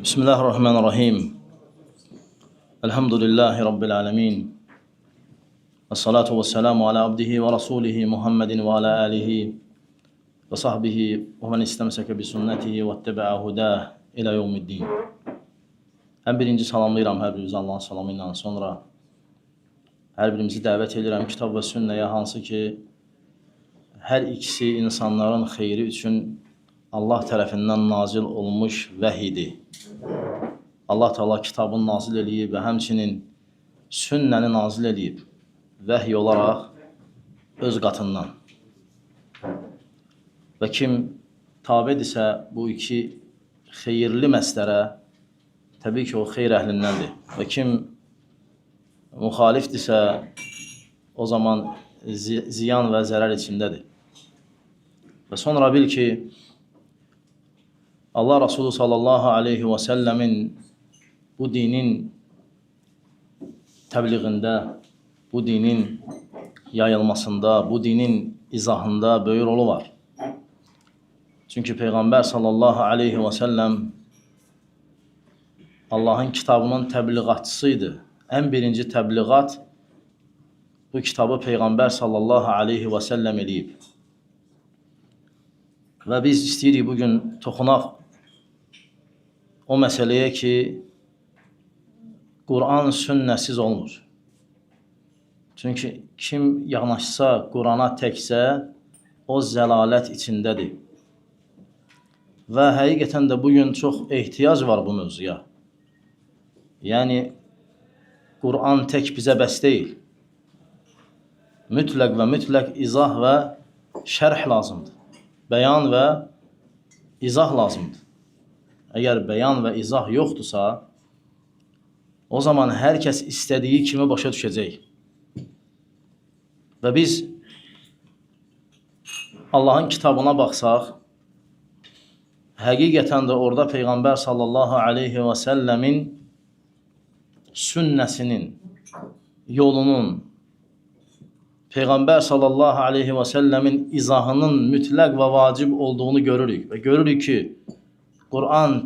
Bismillahirrahmanirrahim. Elhamdülillahi Rabbil alemin. Ve salatu ve selamu ala abdihi ve rasulihi Muhammedin ve ala alihi ve sahbihi ve men istemseke bi sünnetihi ve etteba'a hudah ila yevmiddin. Ən birinci salamlayıram hər birimizi Allahın salamı ilə, sonra hər birimizi dəvət edirəm kitab və sünnəyə, hansı ki hər ikisi insanların xeyri üçün Allah tərəfindən nazil olmuş vəhidir. Allah Teala kitabını nazil eləyib və həmçinin sünnəni nazil eləyib vəhiy olaraq öz qatından. Və kim tabedirsə bu iki xeyirli məslərə, təbii ki o xeyr əhlindəndir. Və kim müxalifdirsə o zaman ziyan və zərər içindədir. Və sonra bil ki Allah Resulü sallallahu aleyhi və səlləmin bu dinin təbliğində, bu dinin yayılmasında, bu dinin izahında böyük rolu var. Çünki Peyğəmbər sallallahu aleyhi və səlləm Allahın kitabının təbliğatçısıydı. Ən birinci təbliğat bu kitabı Peyğəmbər sallallahu aleyhi və səlləm eləyib. Və biz istəyirik bugün toxunaq o məsələyə ki, Quran sünnəsiz olmur. Çünki kim yanaşsa Qurana təksə, o zəlalət içindədir. Və həqiqətən də bugün çox ehtiyac var bu mövzuya. Yəni, Quran tək bizə bəs deyil. Mütləq və mütləq izah və şərh lazımdır. Bəyan və izah lazımdır. Əgər bəyan və izah yoxdursa, o zaman hər kəs istədiyi kimi başa düşəcək. Və biz Allahın kitabına baxsaq, həqiqətən də orada Peyğəmbər sallallahu aleyhi və səlləmin sünnəsinin, yolunun, Peyğəmbər sallallahu aleyhi və səlləmin izahının mütləq və vacib olduğunu görürük. Və görürük ki, Quran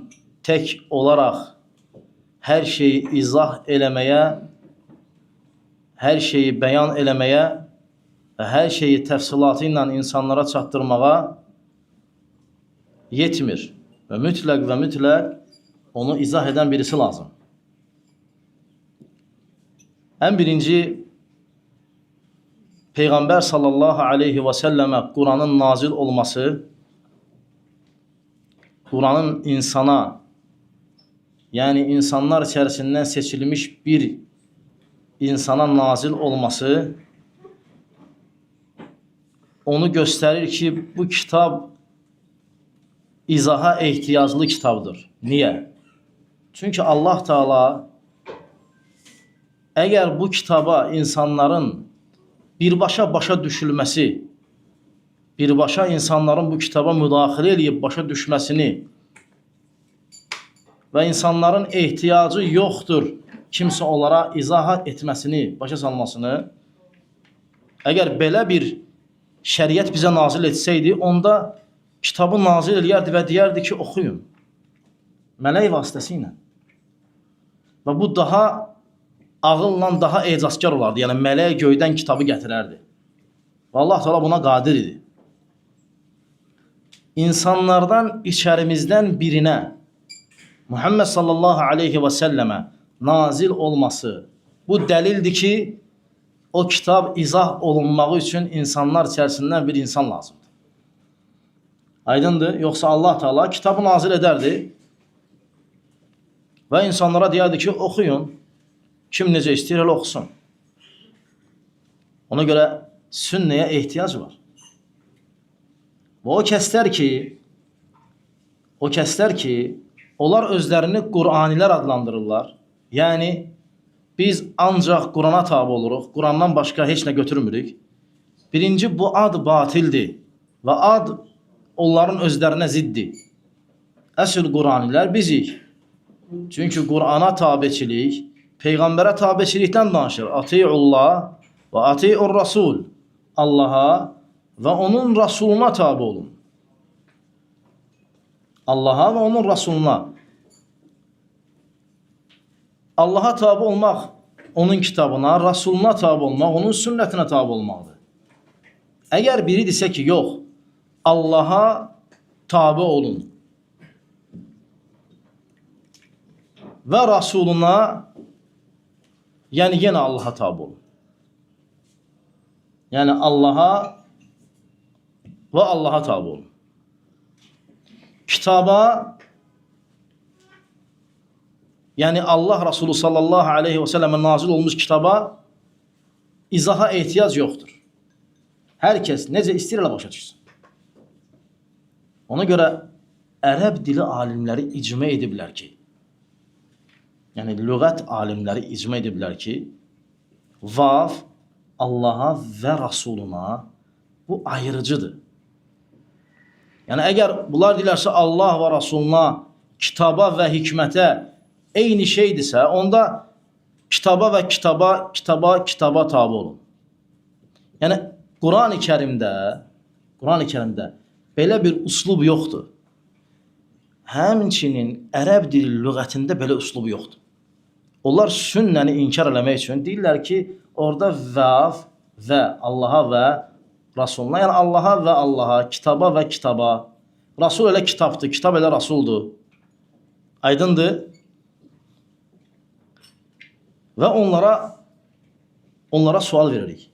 tək olaraq hər şeyi izah eləməyə, hər şeyi bəyan eləməyə və hər şeyi təfsilatı ilə insanlara çatdırmağa yetmir. Və mütləq onu izah edən birisi lazım. Ən birinci Peyğəmbər sallallahu aleyhi və səlləmə Quranın nazil olması, Quranın insana, yəni insanlar içərisindən seçilmiş bir insana nazil olması onu göstərir ki, bu kitab izaha ehtiyaclı kitabdır. Niyə? Çünki Allah Teala əgər bu kitaba insanların birbaşa başa düşülməsi, birbaşa insanların bu kitaba müdaxilə eləyib başa düşməsini və insanların ehtiyacı yoxdur kimsə onlara izahat etməsini, başa salmasını, əgər belə bir şəriət bizə nazil etsəydi, onda kitabı nazil eləyərdi və deyərdi ki, oxuyun. Mələk vasitəsilə. Və bu daha ağılla daha ecazkar olardı. Yəni, mələk göydən kitabı gətirərdi. Və Allah Teala buna qadir idi. İnsanlardan içərimizdən birinə Muhammed sallallahu aleyhi və səlləmə nazil olması bu dəlildir ki, o kitab izah olunmağı üçün insanlar içərisindən bir insan lazımdır. Aydındır? Yoxsa Allah Teala kitabı nazil edərdi və insanlara deyərdi ki, oxuyun. Kim necə istəyir, elə oxusun. Ona görə sünnəyə ehtiyac var. Və o kəslər ki, onlar özlərini Quranilər adlandırırlar. Yəni, biz ancaq Qurana tabi oluruq, Qurandan başqa heç nə götürmürük. Birinci, bu ad batildir və ad onların özlərinə ziddir. Əsl Quranilər bizik. Çünki Qurana tabiçilik, Peyğəmbərə tabiçilikdən danışır. Ati'ullah və ati'ur Rasul. Allaha və onun Rasuluna tabi olun. Allaha və onun Rasuluna. Allaha tabi olmaq onun kitabına, Rasuluna tabi olmaq, onun sünnətinə tabi olmaqdır. Əgər biri desə ki, yox, Allaha tabi olun və Rasuluna, yəni yenə Allaha tabi olun. Yəni Allaha və Allaha tabi olun. Kitaba, yəni Allah Resulü sallallahu aleyhi və səlləmə nazil olmuş kitaba izaha ehtiyac yoxdur. Hər kəs necə istəyir elə başa düşsün. Ona görə ərəb dili alimləri icma ediblər ki, yəni lüğət alimləri icma ediblər ki, vav Allaha və Rasuluna bu ayrıcıdır. Yəni əgər bunlar dilərsə Allah və Rasuluna, kitaba və hikmətə eyni şeydirsə, onda kitaba və kitaba tabi olun. Yəni Qur'an-ı Kərimdə belə bir uslub yoxdur. Həmçinin ərəb dili lüğətində belə uslub yoxdur. Onlar sünnəni inkar eləmək üçün deyirlər ki, orada vav və Allaha və Rasuluna, yəni Allaha və Allaha, kitaba və kitaba. Rasul elə kitabdır, kitab elə Rasuldur. Aydındır? Və onlara sual veririk.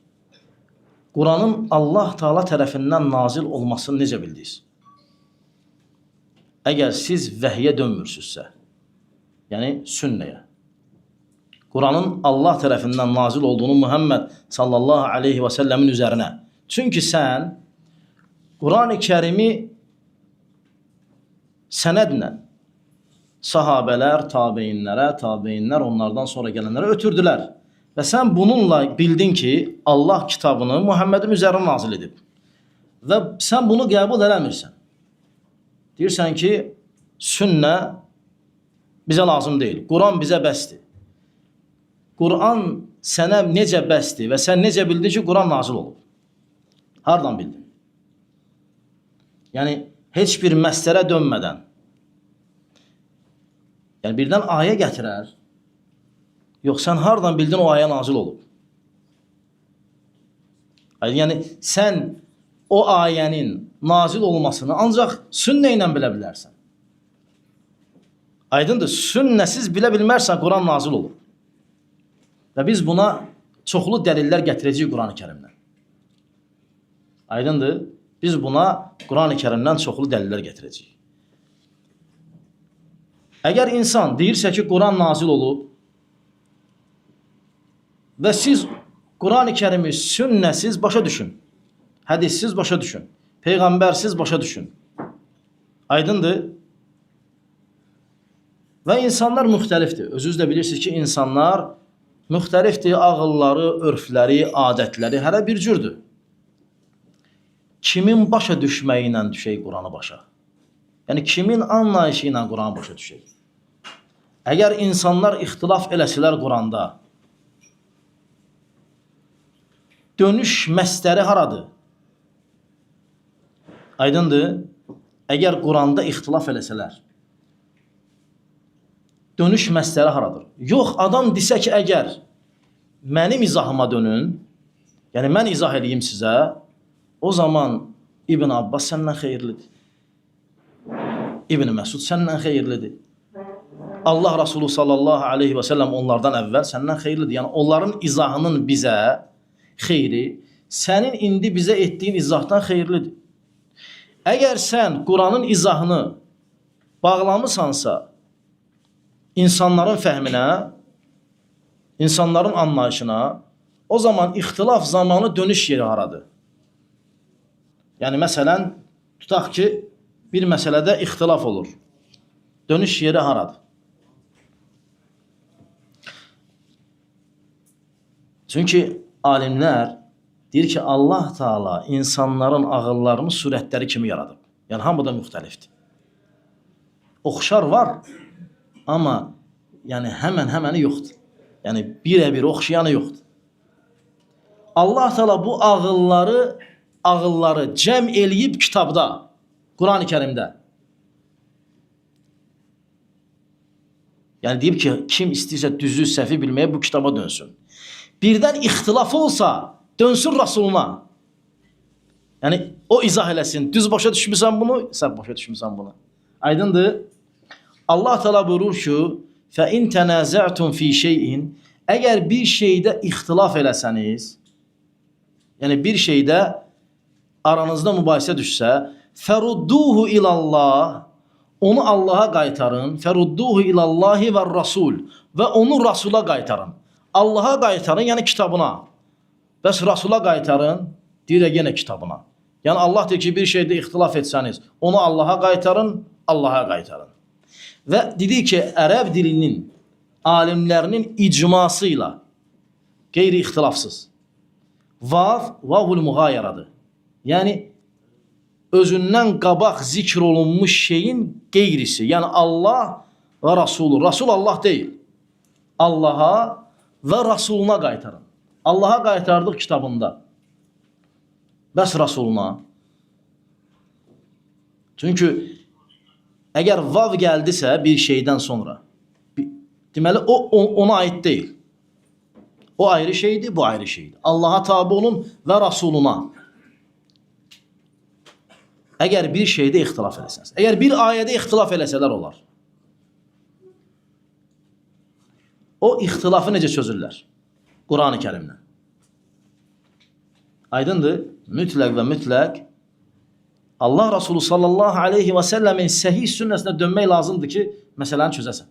Quranın Allah Teala tərəfindən nazil olmasını necə bildiniz? Əgər siz vəhyə dönmürsünüzsə, yəni sünnəyə, Quranın Allah tərəfindən nazil olduğunu Muhammed sallallahu aleyhi və səlləmin üzərinə. Çünki sən Quran-ı Kərimi sənədlə sahabələr, tabeinlər onlardan sonra gələnlərə ötürdülər. Və sən bununla bildin ki, Allah kitabını Muhammedin üzərinə nazil edib. Və sən bunu qəbul eləmirsən. Deyirsən ki, sünnə bizə lazım deyil. Quran bizə bəsdir. Quran sənə necə bəsdir və sən necə bildin ki, Quran nazil olub? Hardan bildin? Yəni, heç bir məslərə dönmədən, yəni birdən ayə gətirər, yox, sən hardan bildin o ayə nazil olub? Yəni, sən o ayənin nazil olmasını ancaq sünnə ilə bilə bilərsən. Aydındır, sünnəsiz bilə bilmərsən, Quran nazil olub. Və biz buna çoxlu dəlillər gətirəcəyik Quran-ı Kərimdən. Aydındır, biz buna Quran-ı Kərimdən çoxlu dəlillər gətirəcəyik. Əgər insan deyirsə ki, Quran nazil olub və siz Quran-ı Kərimi sünnəsiz başa düşün, hədissiz başa düşün, peyğəmbərsiz başa düşün. Aydındır? Və insanlar müxtəlifdir. Özünüz də bilirsiniz ki, insanlar müxtəlifdir, ağılları, örfləri, adətləri hərə bir cürdür. Kimin başa düşməyi ilə düşək Quranı başa? Yəni, kimin anlayışı ilə Quranı başa düşək? Əgər insanlar ixtilaf eləsilər Quranda, dönüş məsdəri haradır? Aydındır? Əgər Quranda ixtilaf eləsələr, dönüş məsdəri haradır? Yox, adam desə ki, əgər mənim izahıma dönün, yəni mən izah edeyim sizə, o zaman İbn Abbas səndən xeyirlidir. İbn Məsud səndən xeyirlidir. Allah Resulü sallallahu aleyhi və səlləm onlardan əvvəl səndən xeyirlidir. Yəni, onların izahının bizə xeyri, sənin indi bizə etdiyin izahdan xeyirlidir. Əgər sən Quranın izahını bağlamısansa, insanların fəhminə, insanların anlayışına, o zaman ixtilaf zamanı dönüş yeri haradır? Yəni, məsələn, tutaq ki, bir məsələdə ixtilaf olur. Dönüş yeri haradır? Çünki alimlər deyir ki, Allah Teala insanların ağıllarını surətləri kimi yaradıb. Yəni, hamı da müxtəlifdir. Oxşar var, amma yəni, həməni yoxdur. Yəni, birə-bir oxşayanı yoxdur. Allah Teala bu ağılları cəm eləyib kitabda, Quran-ı Kərimdə. Yəni deyib ki, kim istəyirsə düzü, səhvi bilməyə bu kitaba dönsün. Birdən ixtilaf olsa, dönsün Rasuluna. Yəni o izah eləsin. Düz başa düşmüsən bunu, sən başa düşmüsən bunu. Aydındır? Allah Teala buyurur ki, فَاِنْ تَنَازَعْتُمْ فِي شَيْءٍ Əgər bir şeydə ixtilaf eləsəniz, yəni bir şeydə aranızda mübahisə düşsə, فَرُدُّوهُ إِلَى اللّٰهِ Onu Allah'a qaytarın. فَرُدُّوهُ إِلَى اللّٰهِ وَالرَّسُولِ Və onu Rasula qaytarın. Allah'a qaytarın, yəni kitabına. Bəs Rasula qaytarın, deyir yenə kitabına. Yəni Allah deyir ki, bir şeydə ixtilaf etsəniz, onu Allah'a qaytarın, Allah'a qaytarın. Və dedi ki, ərəb dilinin alimlərinin icması ilə qeyri-ixtilafsız. Vavul müğayəradır. Yəni, özündən qabaq zikr olunmuş şeyin qeyrisi. Yəni, Allah və Rasulü. Rasul Allah deyil. Allaha və Rasuluna qaytarın. Allaha qaytardıq kitabında. Bəs Rasuluna. Çünki əgər vav gəldisə bir şeydən sonra, deməli o ona aid deyil. O ayrı şeydir, bu ayrı şeydir. Allaha tabi olun və Rasuluna. Əgər bir şeydə ixtilaf eləsəniz, əgər bir ayədə ixtilaf eləsələr olar. O ixtilafı necə çözürlər? Quran-ı Kərimlə. Aydındır, mütləq və mütləq Allah Resulü sallallahu aleyhi və səlləmin səhih sünnəsinə dönmək lazımdır ki, məsələni çözəsən.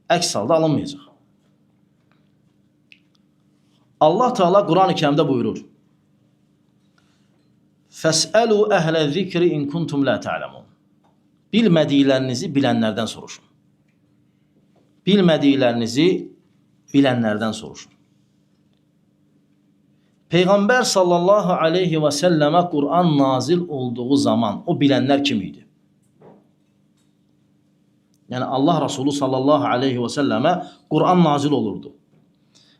Əks halda alınmayacaq. Allah Teala Quran-ı Kərimdə buyurur: Fəsəlu əhlə zikri in kuntum la ta'lemun. Bilmədiklərinizi bilənlərdən soruşun. Bilmədiklərinizi bilənlərdən soruşun. Peyğəmbər sallallahu aleyhi və səlləmə Quran nazil olduğu zaman o bilənlər kim idi? Yəni Allah Resulü sallallahu aleyhi və səlləmə Quran nazil olurdu.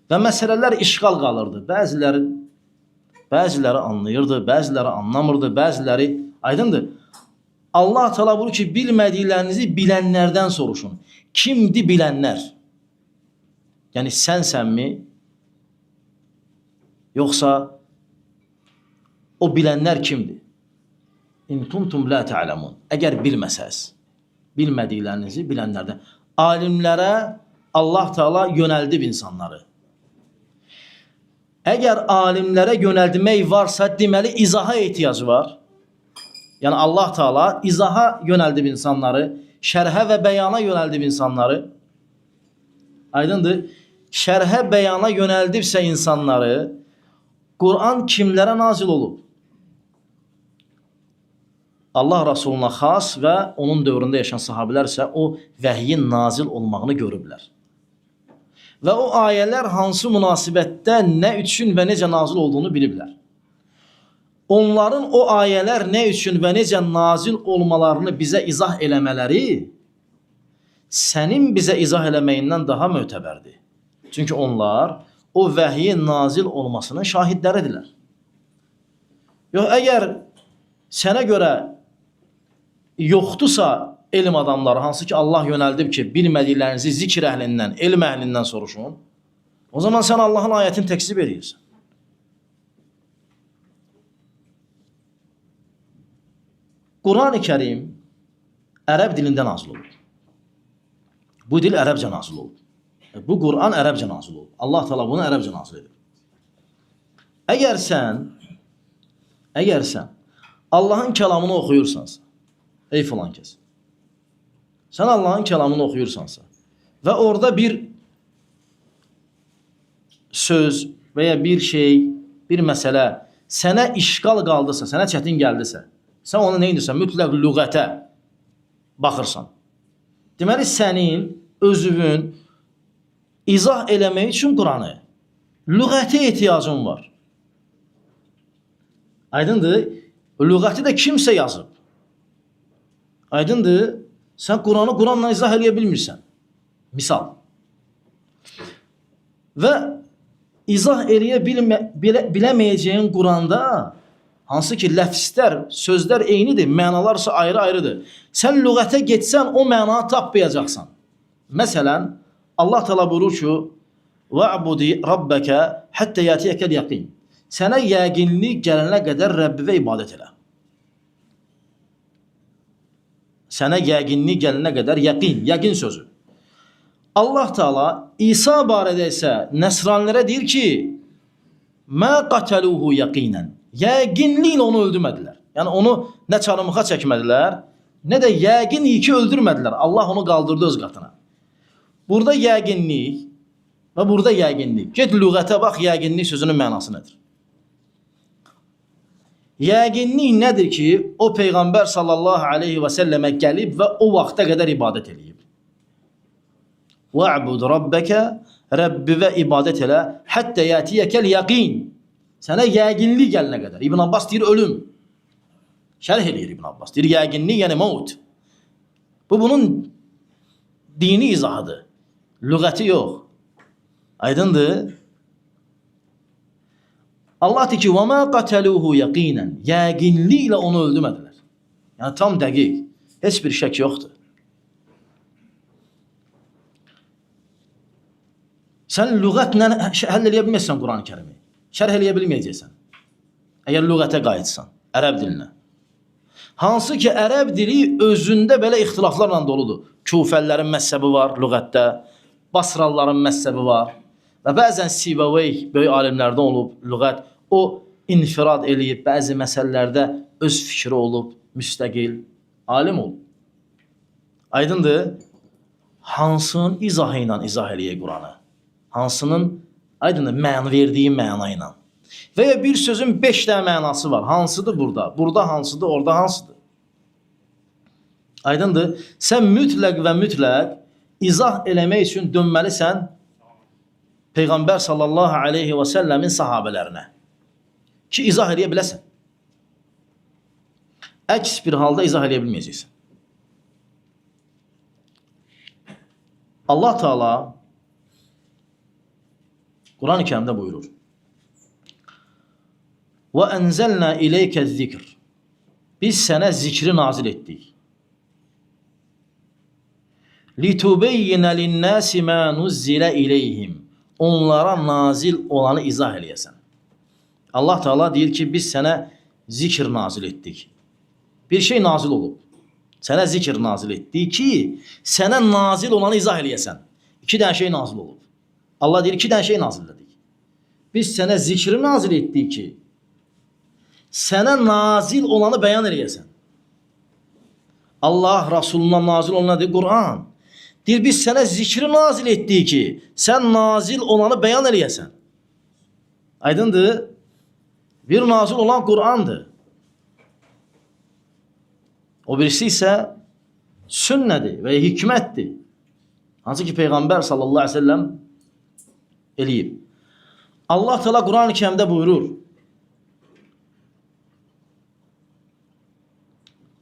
Və məsələlər işğal qalırdı. Bəziləri anlayırdı, bəziləri anlamırdı, bəziləri aydındır. Allah Teala buyurur ki, bilmədiklərinizi bilənlərdən soruşun. Kimdir bilənlər? Yəni sənsənmi? Yoxsa o bilənlər kimdir? İn kuntum la ta'lemun. Əgər bilməsəz, bilmədiklərinizi bilənlərdən. Alimlərə Allah Teala yönəldib insanları. Əgər alimlərə yönəldmək varsa, deməli izaha ehtiyacı var. Yəni Allah Teala izaha yönəldib insanları, şərhə və bəyana yönəldib insanları. Aydındır? Şərhə bəyana yönəldibsə insanları, Quran kimlərə nazil olub? Allah Rasuluna xas və onun dövründə yaşayan sahabilər isə o vəhyin nazil olmağını görüblər. Və o ayələr hansı münasibətdə, nə üçün və necə nazil olduğunu biliblər. Onların o ayələr nə üçün və necə nazil olmalarını bizə izah eləmələri sənin bizə izah eləməyindən daha mötəbərdir. Çünki onlar o vəhyin nazil olmasının şahidləridirlər. Yox, əgər sənə görə yoxdursa elm adamları, hansı ki Allah yönəldib ki, bilmədiklərinizi zikr əhlindən, elm əhlindən soruşun, o zaman sən Allahın ayətini təkzib edirsən. Quran-ı Kərim ərəb dilində nazil olur. Bu dil ərəbcə nazil olur. Bu Quran ərəbcə nazil olur. Allah Teala bunu ərəbcə nazil edir. Əgər sən Allahın kəlamını oxuyursansa, ey filan kəs, sən Allahın kəlamını oxuyursansa və orada bir söz və ya bir şey, bir məsələ sənə işğal qaldısa, sənə çətin gəldisə, sən onu nə edirsən? Mütləq lüğətə baxırsan. Deməli, sənin özünün izah eləmək üçün Quranı, lüğətə ehtiyacın var. Aydındır? Lüğəti də kimsə yazıb. Aydındır? Sən Quranı Quranla izah eləyə bilmirsən. Misal. Və izah eləyə biləməyəcəyin Quranda, hansı ki ləfslər, sözlər eynidir, mənalarsa ayrı-ayrıdır. Sən lüğətə getsən o mənanı tapmayacaqsan. Məsələn, Allah Teala buyurur ki, "Va'budi rabbaka hatta yatiyakal yaqin." Sənə yəqinlik gələnə qədər Rəbbivə ibadət elə. Sənə yəqinlik gələnə qədər yəqin sözü. Allah Teala İsa barədə isə Nəsranilərə deyir ki, "Mə qataluhu yaqinən." Yəqinliklə onu öldürmədilər. Yəni onu nə çarmıxa çəkmədilər, nə də yəqin ki öldürmədilər. Allah onu qaldırdı öz qatına. Burada yəqinlik və burada yəqinlik. Get lüğətə bax, yəqinlik sözünün mənası nədir? Yəqinlik nədir ki, o Peyğəmbər sallallahu aleyhi və səlləmə gəlib və o vaxta qədər ibadət eləyib. Va'bud rabbaka, Rəbbivə ibadət elə, həttə yətiyəkəl yəqin. Sənə yəqinlik gələnə qədər. İbn Abbas deyir ölüm. Şərh eləyir İbn Abbas. Deyir yəqinlik yəni maut. Bu bunun dini izahıdır. Lüğəti yox. Aydındır? Allah deyir ki, وَمَا قَتَلُوهُ يَقِينًا. Yəqinliklə onu öldürmədilər. Yəni tam dəqiq. Heç bir şək yoxdur. Sən lüğətlə həll eləyə bilməzsən Quran-ı Kərimi. Şərh eləyə bilməyəcəksən. Əgər lüğətə qayıtsan, ərəb dilinə. Hansı ki, ərəb dili özündə belə ixtilaflarla doludur. Kufəllərin məzhəbi var lüğətdə, Basralıların məzhəbi var. Və bəzən Sibavey böyük alimlərdən olub lüğət. O infirad eləyib, bəzi məsələlərdə öz fikri olub, müstəqil, alim olub. Aydındır? Hansının izahı ilə izah eləyək Quranı? Hansının aydındır, verdiyi məna ilə. Və ya bir sözün 5 dənə mənası var. Hansıdır burada? Burada hansıdır? Orada hansıdır? Aydındır? Sən mütləq və mütləq izah eləmək üçün dönməlisən Peyğəmbər sallallahu aleyhi və səlləmin sahabələrinə ki, izah eləyə biləsən. Əks bir halda izah eləyə bilməyəcəksən. Allah Teala Quran-ı Kərimdə buyurur: "Və ənzəlnə ileykə zikr." Biz sənə zikri nazil etdik. "Litubeyyinə linnəsi mə nuzzilə ileyhim." Onlara nazil olanı izah eləyəsən. Allah Teala deyir ki, biz sənə zikr nazil etdik. Bir şey nazil olub. Sənə zikr nazil etdik ki, sənə nazil olanı izah eləyəsən. 2 dənə şey nazil olub. Allah deyir, 2 dənə şey nazil etdik. Biz sənə zikri nazil etdik ki, sənə nazil olanı bəyan eləyəsən. Allah Rasuluna nazil olan nədir? Quran. Deyir, biz sənə zikri nazil etdik ki, sən nazil olanı bəyan eləyəsən. Aydındır? Bir nazil olan Qurandır. O birisi isə sünnədir və hikmətdir. Hansı ki, Peyğəmbər sallallahu aleyhi ve sellem eləyib. Allah Teala Quran-ı Kərimdə buyurur.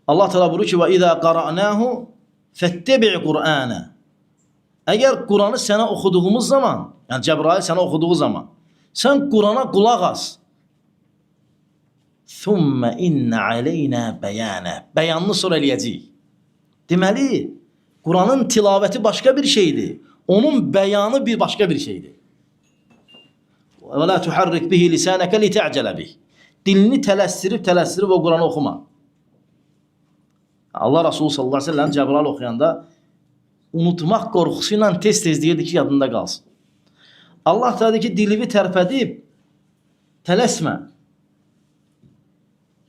Allah Teala buyurur ki, وَإِذَا قَرَأْنَاهُ فَاتَّبِعْ قُرْآنَ. Əgər Quranı sənə oxuduğumuz zaman, yəni Cəbrail sənə oxuduğu zaman, sən Qurana qulaq as. ثُمَّ إِنَّ عَلَيْنَا بَيَانَ. Bəyanını sonra eləyəcəyik. Deməli, Quranın tilavəti başqa bir şeydir. Onun bəyanı bir başqa bir şeydir. وَلَا تُحَرِّكْ بِهِ لِسَانَكَ لِتَعْجَلَ بِهِ. Dilini tələsdirib o Quranı oxuma. Allah Resulü sallallahu aleyhi ve sellem Cəbrail oxuyanda unutmaq qorxusu ilə tez-tez deyirdi ki, yadında qalsın. Allah da dedi ki, dilini tərpədib tələsmə.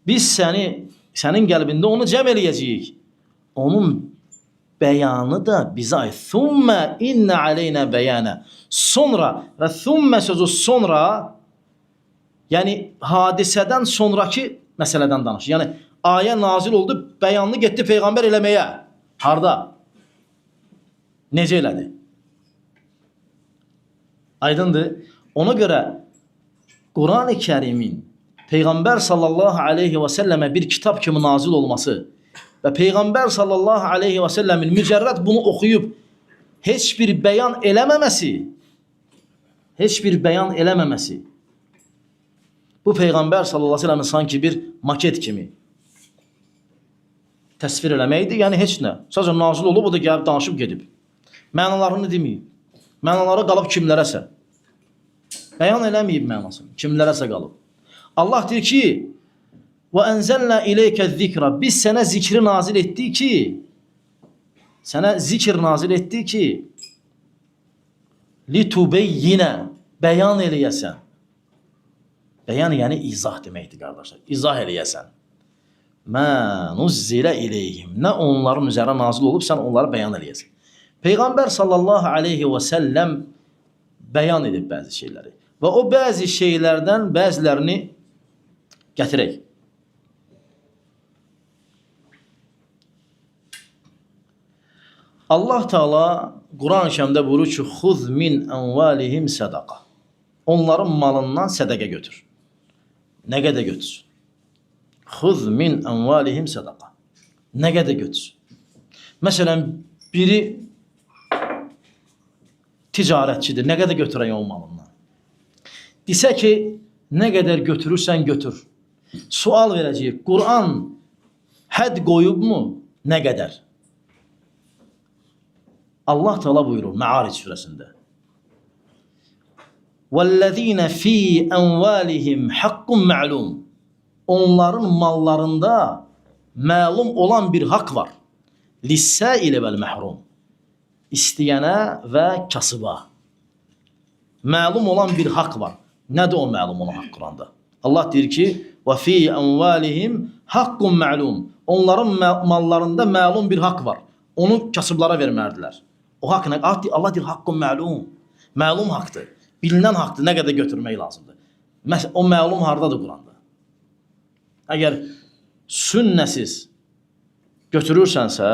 Biz sənin qəlbində onu cəm eləyəcəyik. Onun bəyanı da bizə ait. Thumma inna aleyna bəyana. Sonra və thumma sözü sonra, yəni hadisədən sonraki məsələdən danışır. Yəni ayə nazil oldu, bəyanını getdi Peyğəmbər eləməyə. Harda? Necə elədi? Aydındır. Ona görə Quran-ı Kərimin Peyğəmbər sallallahu aleyhi və səlləmə bir kitab kimi nazil olması və Peyğəmbər sallallahu aleyhi və səlləmin mücərrəd bunu oxuyub heç bir bəyan eləməməsi, bu Peyğəmbər sallallahu aleyhi və səlləmin sanki bir maket kimi təsvir eləməkdir. Yəni heç nə. Sadəcə nazil olub, o da gəlib danışıb gedib. Mənalarını deməyib. Mənaları qalıb kimlərəsə. Bəyan eləməyib mənasını. Kimlərəsə qalıb. Allah deyir ki, وَاَنْزَلْنَا اِلَيْكَ الذِّكْرَ Biz sənə zikri nazil etdik ki, sənə zikr nazil etdik ki, لِتُبَيِّنَ Bəyan eləyəsən. Bəyan yəni izah deməkdir, qardaşlar. İzah eləyəsən. Mə nuzzilə iləyhim. Nə onların üzərə nazil olub, sən onları bəyan eləyəsən. Peyğəmbər sallallahu aleyhi və səlləm bəyan edib bəzi şeyləri. Və o bəzi şeylərdən bəzilərini gətirək. Allah Teala Quran-ı Kərimdə buyurur ki, xuz min ənvalihim sədaqə. Onların malından sədaqə götür. Nə qədər götürsün? Xuz min ənvalihim sədaqə. Nə qədər götürsün? Məsələn, biri ticarətçidir. Nə qədər götürək o malından? Desə ki, nə qədər götürürsən götür. Sual verəcəyik. Quran hədd qoyubmu? Nə qədər? Allah Teala buyurur Məaric surəsində. وَالَّذ۪ينَ ف۪ي اَنْوَالِهِمْ حَقٌّ مَعْلُومٌ Onların mallarında məlum olan bir hak var. لِسَّائِلِ وَالْمَحْرُومِ İstəyənə və kasıba. Məlum olan bir hak var. Nədir o məlum olan hak Quranda? Allah deyir ki, وَف۪ي اَنْوَالِهِمْ حَقٌّ مَعْلُومٌ Onların mallarında məlum bir hak var. Onu kasıblara verməlidirlər. O hak nə? Allah deyir, haqqun məlum. Məlum haqdır. Bilinən haqdır, nə qədər götürmək lazımdır. O məlum hardadır Quranda? Əgər sünnəsiz götürürsənsə,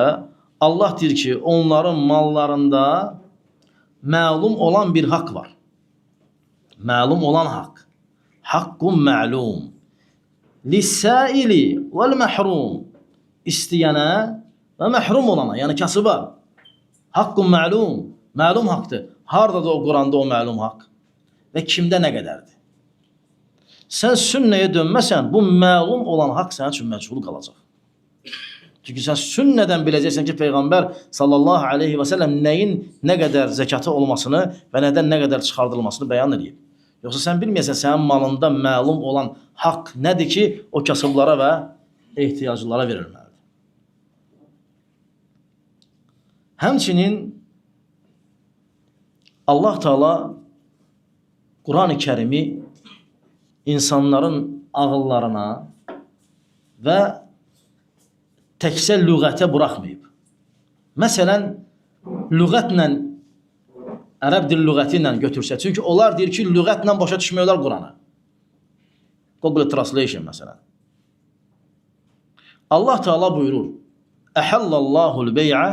Allah deyir ki, onların mallarında məlum olan bir haqq var. Məlum olan haqq. Haqqun məlum. Lis-saili vəl-məhrum. İstəyənə və məhrum olana, yəni kasıba. Haqqun məlum. Məlum haqdır. Hardadır o Quranda o məlum haqq? Və kimdə nə qədərdir? Sən sünnəyə dönməsən, bu məlum olan haqq sənin üçün məchul qalacaq. Çünki sən sünnədən biləcəksən ki, Peyğəmbər sallallahu aleyhi və səlləm nəyin nə qədər zəkatı olmasını və nədən nə qədər çıxardılmasını bəyan edib. Yoxsa sən bilməyəsən, sənin malında məlum olan haqq nədir ki, o kasıblara və ehtiyaclılara verilməlidir. Həmçinin Allah Teala Quran-ı Kərimi insanların ağıllarına və təkcə lüğətə buraxmayıb. Məsələn, lüğətlə, ərəb dil lüğəti ilə götürsə, çünki onlar deyir ki, lüğətlə başa düşmüyorlar Quranı. Google Translation məsələn. Allah Teala buyurur, Əhəllallahul bey'ə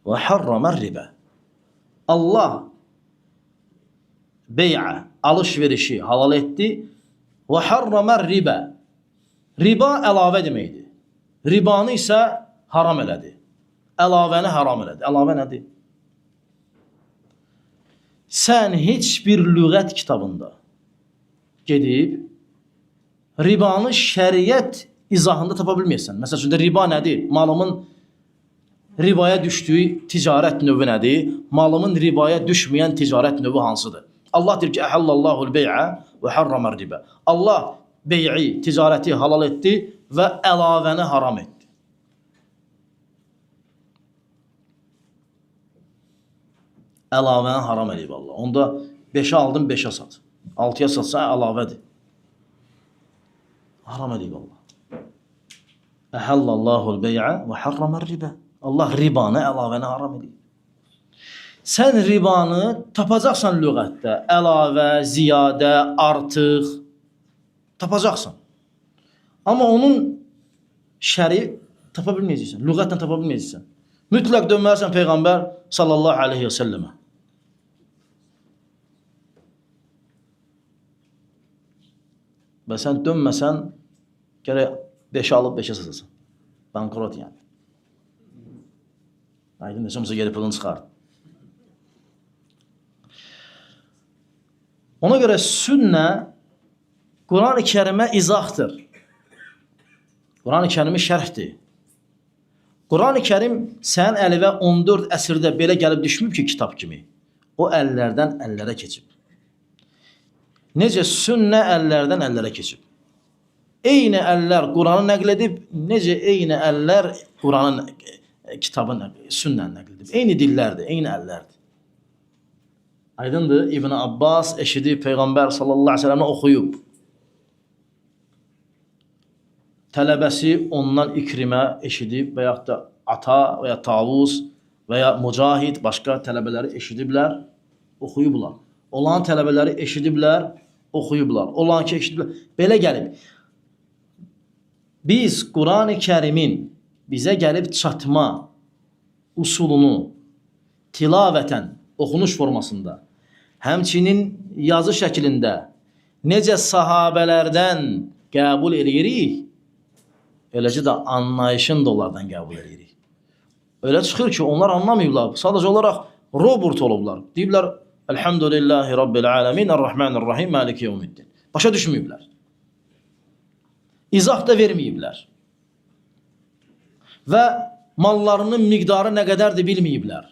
və harramər ribə. Allah bey'ə, alış-verişi halal etdi və harramər ribə. Riba əlavə deməkdir. Ribanı isə haram elədi. Əlavəni haram elədi. Əlavə nədir? Sən heç bir lüğət kitabında gedib ribanı şəriət izahında tapa bilməyəsən. Məsəl üçün, riba nədir? Malımın ribaya düşdüyü ticarət növü nədir? Malımın ribaya düşməyən ticarət növü hansıdır? Allah deyir ki, Əhəllallahul bey'ə və harramər ribə. Allah bey'i, ticarəti halal etdi və əlavəni haram etdi. Əlavəni haram edib Allah. Onda 5'ə aldın, 5'ə sat. 6'ya satsa əlavədir. Haram edib Allah. Əhəllallahul bey'ə və harramər ribə. Allah ribanı, əlavəni haram edib. Sən ribanı tapacaqsan lüğətdə. Əlavə, ziyadə, artıq tapacaqsan. Amma onun şəri tapa bilməyəcəksən. Lüğətlə tapa bilməyəcəksən. Mütləq dönməlisən Peyğəmbər sallallahu aleyhi və səlləmə. Və sən dönməsən, gərək 5'ə alıb 5'ə satasan. Bankrot yəni. Aydın desə, geri pulunu çıxar. Ona görə sünnə Quran-ı Kərimə izahdır. Quran-ı Kərimi şərhdir. Quran-ı Kərim sənin əlinə 14 əsrdə belə gəlib düşmüb ki, kitab kimi. O əllərdən əllərə keçib. Necə sünnə əllərdən əllərə keçib. Eyni əllər Quranı nəql edib, necə eyni əllər Quranın kitabın sünnəni nəql edib. Eyni dillərdir, eyni əllərdir. Aydındır, İbn Abbas eşidib Peyğəmbər sallallahu əleyhi və səlləmə oxuyub. Tələbəsi ondan İkrimə eşidib və yaxud da Ata və ya Tavus və ya Mücahid başqa tələbələri eşidiblər, oxuyublar. Olan tələbələri eşidiblər, oxuyublar. Olan ki eşidiblər. Belə gəlib. Biz Quran-ı Kərimin bizə gəlib çatma usulunu tilavətən, oxunuş formasında, həmçinin yazı şəklində necə sahabələrdən qəbul edirik, eləcə də anlayışın da onlardan qəbul edirik. Öyle çıxır ki, onlar anlamayıblar. Sadəcə olaraq robot olublar. Deyiblər, Elhamdülillahi Rabbil Alemin, Ar-Rahmanir-Rahim, Maliki Yevmiddin. Başa düşməyiblər. İzah da verməyiblər. Və mallarının miqdarı nə qədərdir bilməyiblər.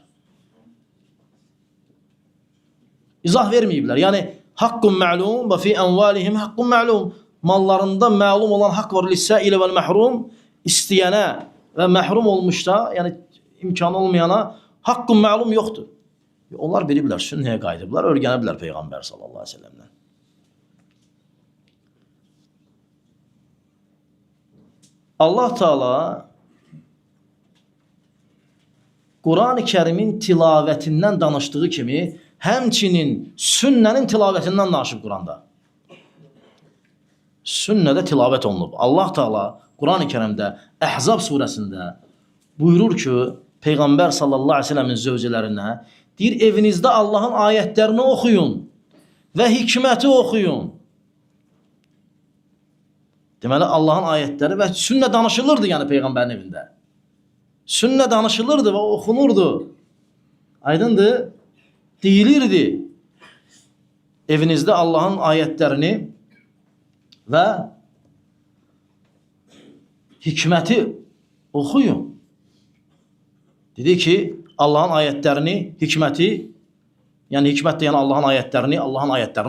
İzah verməyiblər. Yəni, haqqun ma'lum və fi envalihim haqqun ma'lum. Mallarında məlum olan haqq var. Lis-sailə vəl məhrum, istəyənə və məhrum olmuşda, yəni imkanı olmayana haqqun məlum yoxdur. Onlar biliblər, sünnəyə qayıdıblar, öyrəniblər Peyğəmbər sallallahu əleyhi və səlləmdən. Allah Teala Quran-ı Kərimin tilavətindən danışdığı kimi, həmçinin sünnənin tilavətindən danışıb Quranda. Sünnədə tilavət olunub. Allah Teala Quran-ı Kərimdə Əhzab surəsində buyurur ki, Peyğəmbər sallallahu əleyhi və səlləmin zövcələrinə deyir, evinizdə Allahın ayətlərini oxuyun və hikməti oxuyun. Deməli, Allahın ayətləri və sünnə danışılırdı yəni Peyğəmbərin evində. Sünnə danışılırdı və oxunurdu. Aydındır? Deyilirdi. Evinizdə Allahın ayətlərini və hikməti oxuyun. Dedi ki, Allahın ayətlərini, hikməti, yəni hikmət deyən Allahın ayətlərini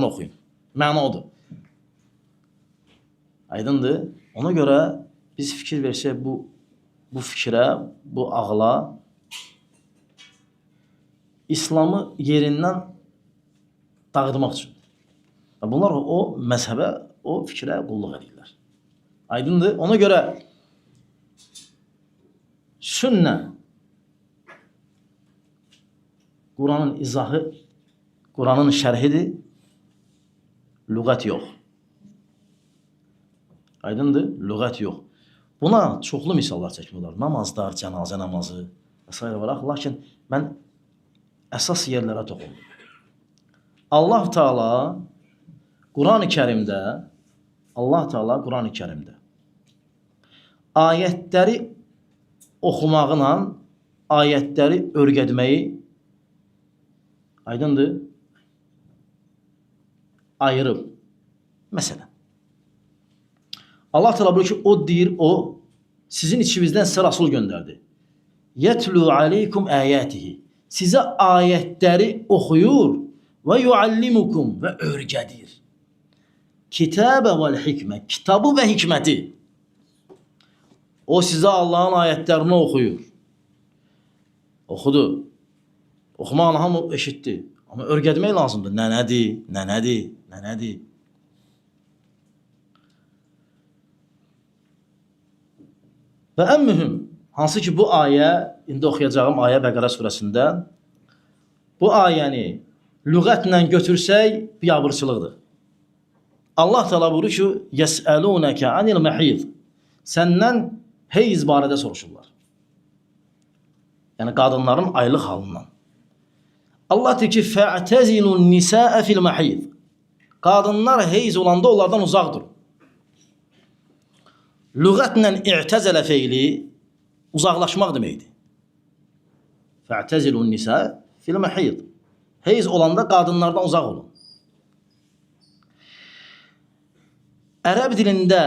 oxuyun. Məna odur. Aydındır? Ona görə biz fikir versək bu fikrə, bu ağla, İslamı yerindən dağıtmaq üçün. Bunlar o məzhəbə, o fikrə qulluq edirlər. Aydındır? Ona görə sünnə, Quranın izahı, Quranın şərhidir, lüğət yox. Aydındır? Lüğət yox. Buna çoxlu misallar çəkmək olar. Namazlar, cənazə namazı və s. olaraq. Lakin mən əsas yerlərə toxundum. Allah Teala Quran-ı Kərimdə ayətləri oxumağına ayətləri öyrətməyi, aydındır, ayırıb. Məsələn, Allah Teala buyurur ki, o deyir, o sizin içinizdən sizə Rasul göndərdi. Yetlu aleykum ayatihi. Sizə ayətləri oxuyur və yuallimukum və öyrədir. Kitabə vəl hikmə. Kitabı və hikməti. O sizə Allahın ayətlərini oxuyur. Oxudu. Oxumağını hamı eşitdi. Amma öyrətmək lazımdır. Nədir? Və ən mühüm, hansı ki bu ayə, indi oxuyacağım ayə Bəqərə surəsində, bu ayəni lüğətlə götürsək, biabırçılıqdır. Allah Teala buyurur ki, yəsəlunəkə anil məhid. Səndən heyz barədə soruşurlar. Yəni, qadınların aylıq halından. Allah deyir ki, fə'təzilun nisəə fil məhid. Qadınlar heyz olanda onlardan uzaq durun. Lüğətlə i'təzələ feili uzaqlaşmaq deməkdir. Fə'təzilun nisəə fil məhid. Heyz olanda qadınlardan uzaq olun. Ərəb dilində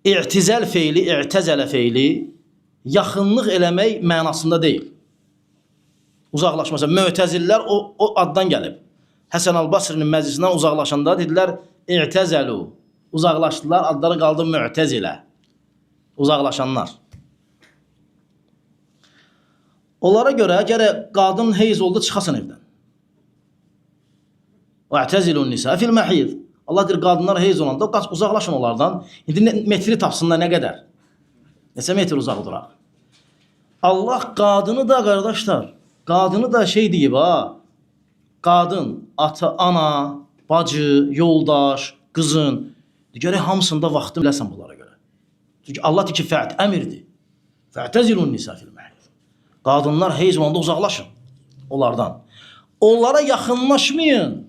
i'tizəl feili, i'təzələ feili yaxınlıq eləmək mənasında deyil. Uzaqlaşmasa, Mötəzillər o addan gəlib. Həsən Əl-Basrinin məclisindən uzaqlaşanda dedilər, İ'təzəlu. Uzaqlaşdılar, adları qaldı Mü'təzilə. Uzaqlaşanlar. Onlara görə gərək qadın heyz oldu, çıxasın evdən. وَاَعْتَزِلُوا النِّسَاءَ فِي الْمَحِيضِ Allah deyir, qadınlar heyz olanda uzaqlaşın onlardan. İndi metri tapsınlar nə qədər? Neçə metr uzaq duraq? Allah qadını da, qardaşlar, qadını da şey deyib, ha, qadın, ata, ana, bacı, yoldaş, qızın, gərək hamısında vaxtı biləsən bunlara görə. Çünki Allah deyir ki, əmirdir. فَاَعْتَزِلُوا النِّسَاءَ فِي الْمَحِيضِ Qadınlar heyz olanda uzaqlaşın onlardan. Onlara yaxınlaşmayın.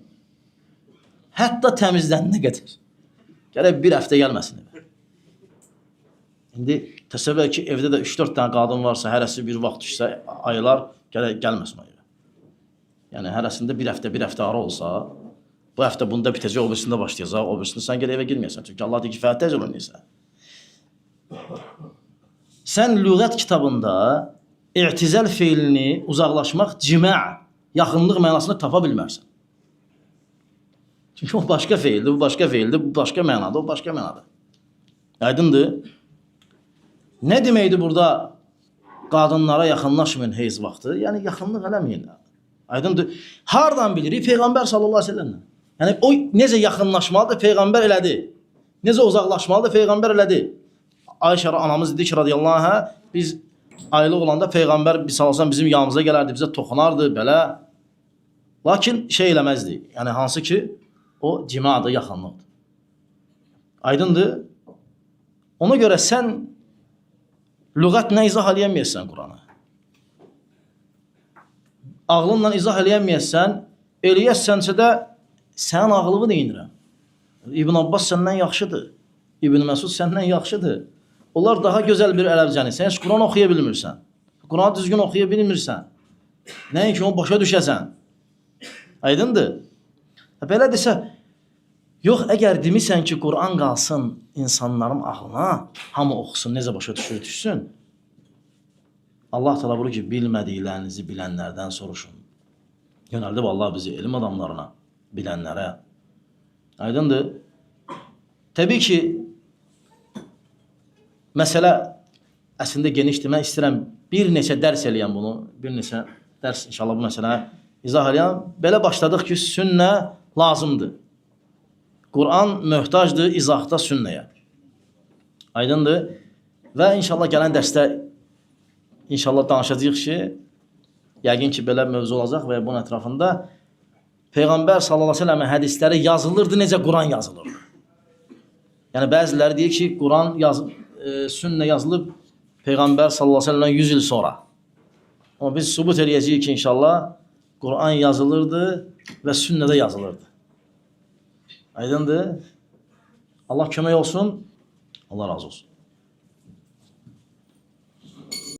Hətta təmizlənənə qədər. Gərək bir həftə gəlməsin evə. İndi təsəvvür ki, evdə də 3-4 dənə qadın varsa, hərəsi bir vaxt düşsə, aylar gərək gəlməsin o evə. Yəni, hərəsində bir həftə ara olsa, bu həftə bunda bitəcək, o birisində başlayacaq, o birisində sən gələ evə girməyəsən. Çünki Allah deyir ki, fəhtəcəlun nisə. Sən lüğət kitabında i'tizəl feilini uzaqlaşmaq, cimə, yaxınlıq mənasını tapa bilmərsən. Çünki o başqa feildir, bu başqa feildir, bu başqa mənadır, o başqa mənadır. Aydındır? Nə deməkdir burada qadınlara yaxınlaşmayın heyz vaxtı? Yəni, yaxınlıq eləməyin. Aydındır? Hardan bilirik? Peyğəmbər sallallahu aleyhi ve sellem. Yəni, o necə yaxınlaşmalıdır? Peyğəmbər elədi. Necə uzaqlaşmalıdır? Peyğəmbər elədi. Ayşə anamız dedi ki, radiyallahu anh, biz aylıq olanda Peyğəmbər bizim yanımıza gələrdi, bizə toxunardı, belə. Lakin şey eləməzdi. Yəni, hansı ki, o cimadır, yaxınlıqdır. Aydındır? Ona görə sən lüğətlə izah eləyəməyəsən Quranı. Ağlınla izah eləyəməyəsən, eləyəsənsə də sənin ağlını deyinirəm. İbn Abbas səndən yaxşıdır. İbn Məsud səndən yaxşıdır. Onlar daha gözəl bir ərəbcəni. Sən heç Quran oxuya bilmirsən. Quranı düzgün oxuya bilmirsən. Nəinki onu başa düşəsən. Aydındır? Belə desə, yox, əgər demirsən ki, Quran qalsın insanların ağlına, hamı oxusun, necə başa düşsün. Allah təala buyurur ki, bilmədiklərinizi bilənlərdən soruşun. Yönəldib Allah bizi elm adamlarına, bilənlərə. Aydındır? Təbii ki, məsələ əslində genişdir. Mən istəyirəm bir neçə dərs eləyəm bunu, bir neçə dərs inşallah bu məsələni izah eləyəm. Belə başladıq ki, sünnə lazımdır. Quran möhtacdır izahda sünnəyə. Aydındır? Və inşallah gələn dərsdə inşallah danışacağıq ki, yəqin ki, belə mövzu olacaq və bunun ətrafında Peyğəmbər sallallahu aleyhi ve sellem hədisləri yazılırdı, necə Quran yazılırdı. Yəni, bəziləri deyir ki, Quran sünnə yazılıb Peyğəmbər sallallahu aleyhi ve sellem 100 il sonra. Amma biz sübut eləyəcəyik ki, inşallah Quran yazılırdı və sünnədə yazılırdı. Aydındır? Allah kömək olsun. Allah razı olsun.